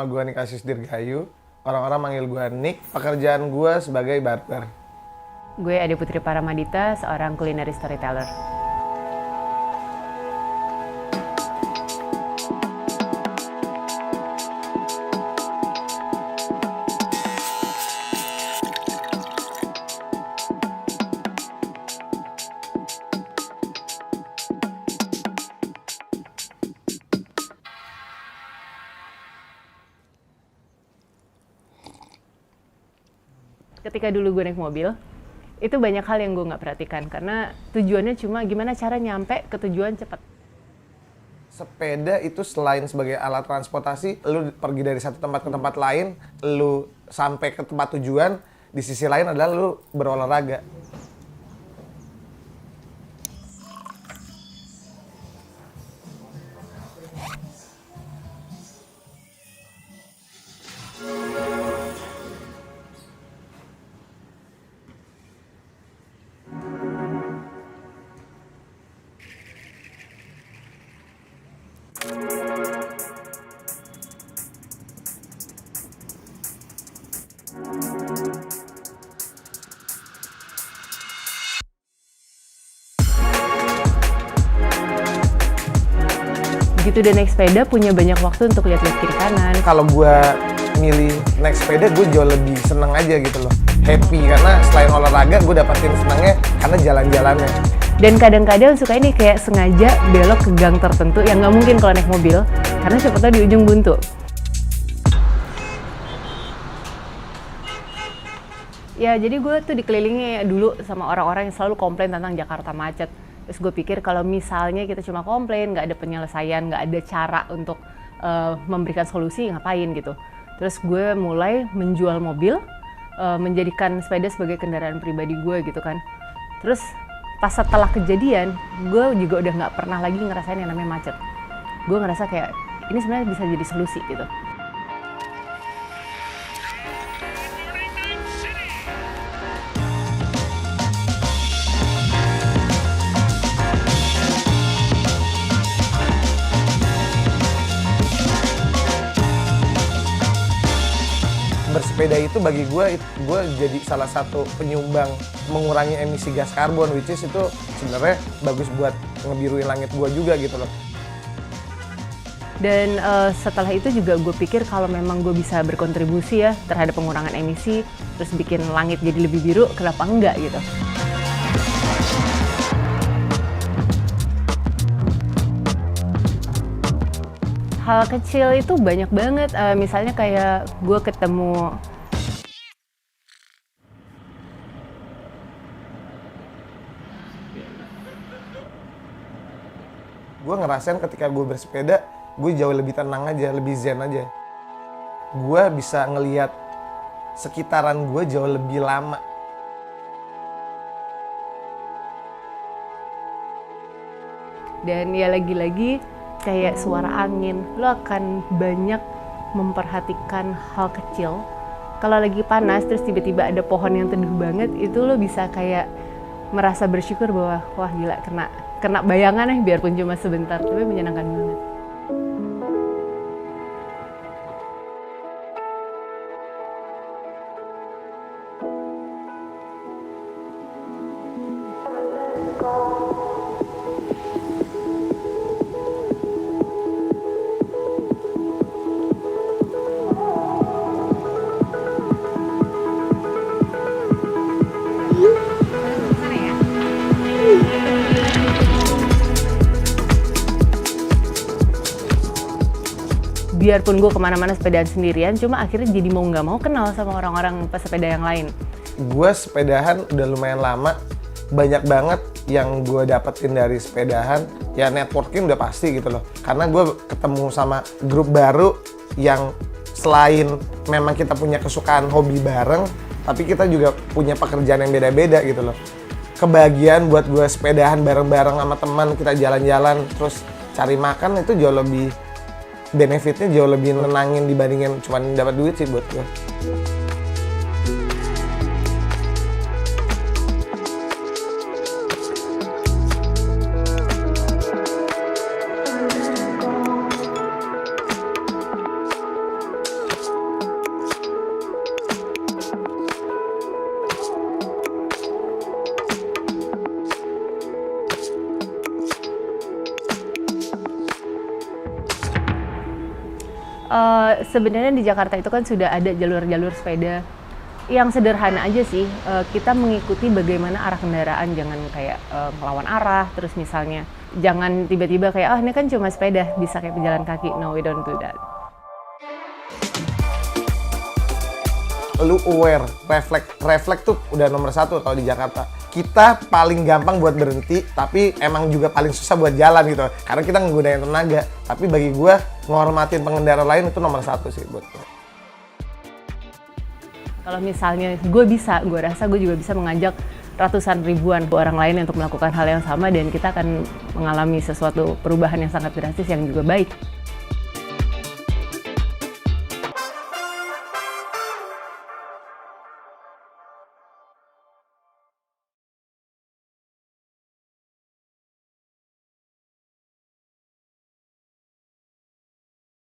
nama gue Nick Asis Dirgayu. Orang-orang manggil gue Nick. Pekerjaan gue sebagai barber. Gue Ade Putri Paramadita, seorang culinary storyteller. Ketika dulu gue naik mobil, itu banyak hal yang gue nggak perhatikan karena tujuannya cuma gimana cara nyampe ke tujuan cepat. Sepeda itu selain sebagai alat transportasi, lu pergi dari satu tempat ke tempat lain, lu sampai ke tempat tujuan, di sisi lain adalah lu berolahraga. Begitu udah naik sepeda, punya banyak waktu untuk lihat-lihat kiri kanan. Kalau gue milih naik sepeda, gue jauh lebih seneng aja gitu loh. Happy karena selain olahraga, gue dapetin senengnya karena jalan-jalannya. Dan kadang-kadang suka ini kayak sengaja belok ke gang tertentu yang nggak mungkin kalau naik mobil, karena siapa tahu di ujung buntu. Ya, jadi gue tuh dikelilingi dulu sama orang-orang yang selalu komplain tentang Jakarta macet. Terus gue pikir kalau misalnya kita cuma komplain, nggak ada penyelesaian, nggak ada cara untuk memberikan solusi, ngapain gitu. Terus gue mulai menjual mobil, menjadikan sepeda sebagai kendaraan pribadi gue gitu kan. Terus pas setelah kejadian, gue juga udah nggak pernah lagi ngerasain yang namanya macet. Gue ngerasa kayak ini sebenarnya bisa jadi solusi gitu. Bersepeda itu bagi gue jadi salah satu penyumbang mengurangi emisi gas karbon, which is itu sebenarnya bagus buat ngebiruin langit gue juga gitu loh. Dan setelah itu juga gue pikir kalau memang gue bisa berkontribusi ya terhadap pengurangan emisi, terus bikin langit jadi lebih biru, kenapa enggak gitu. Hal kecil itu banyak banget, misalnya kayak gue ketemu Gue ngerasain ketika gue bersepeda, gue jauh lebih tenang aja, lebih zen aja. Gue bisa ngelihat sekitaran gue jauh lebih lama. dan ya lagi-lagi kayak suara angin, lo akan banyak memperhatikan hal kecil. Kalau lagi panas terus tiba-tiba ada pohon yang teduh banget, itu lo bisa kayak merasa bersyukur bahwa wah gila kena bayangan biarpun cuma sebentar, tapi menyenangkan banget. Biarpun gue kemana-mana sepedaan sendirian, cuma akhirnya jadi mau nggak mau kenal sama orang-orang pesepeda yang lain. Gue sepedahan udah lumayan lama, banyak banget yang gue dapetin dari sepedahan. Ya networking udah pasti gitu loh, karena gue ketemu sama grup baru yang selain memang kita punya kesukaan hobi bareng, tapi kita juga punya pekerjaan yang beda-beda gitu loh. Kebahagiaan buat gue sepedahan bareng-bareng sama teman, kita jalan-jalan terus cari makan, itu jauh lebih benefitnya jauh lebih nenangin dibandingin cuma dapat duit sih buat gue. Sebenarnya di Jakarta itu kan sudah ada jalur-jalur sepeda yang sederhana aja sih. Kita mengikuti bagaimana arah kendaraan, jangan kayak melawan arah. Terus misalnya jangan tiba-tiba kayak ini kan cuma sepeda, bisa kayak pejalan kaki. No, we don't do that. Lu aware, refleks tuh udah nomor 1 kalau di Jakarta. Kita paling gampang buat berhenti, tapi emang juga paling susah buat jalan gitu. Karena kita nggunain tenaga. Tapi bagi gue, ngormatin pengendara lain itu nomor 1 sih buat gue. Kalau misalnya gue rasa gue juga bisa mengajak ratusan ribuan orang lain untuk melakukan hal yang sama, dan kita akan mengalami sesuatu perubahan yang sangat drastis yang juga baik.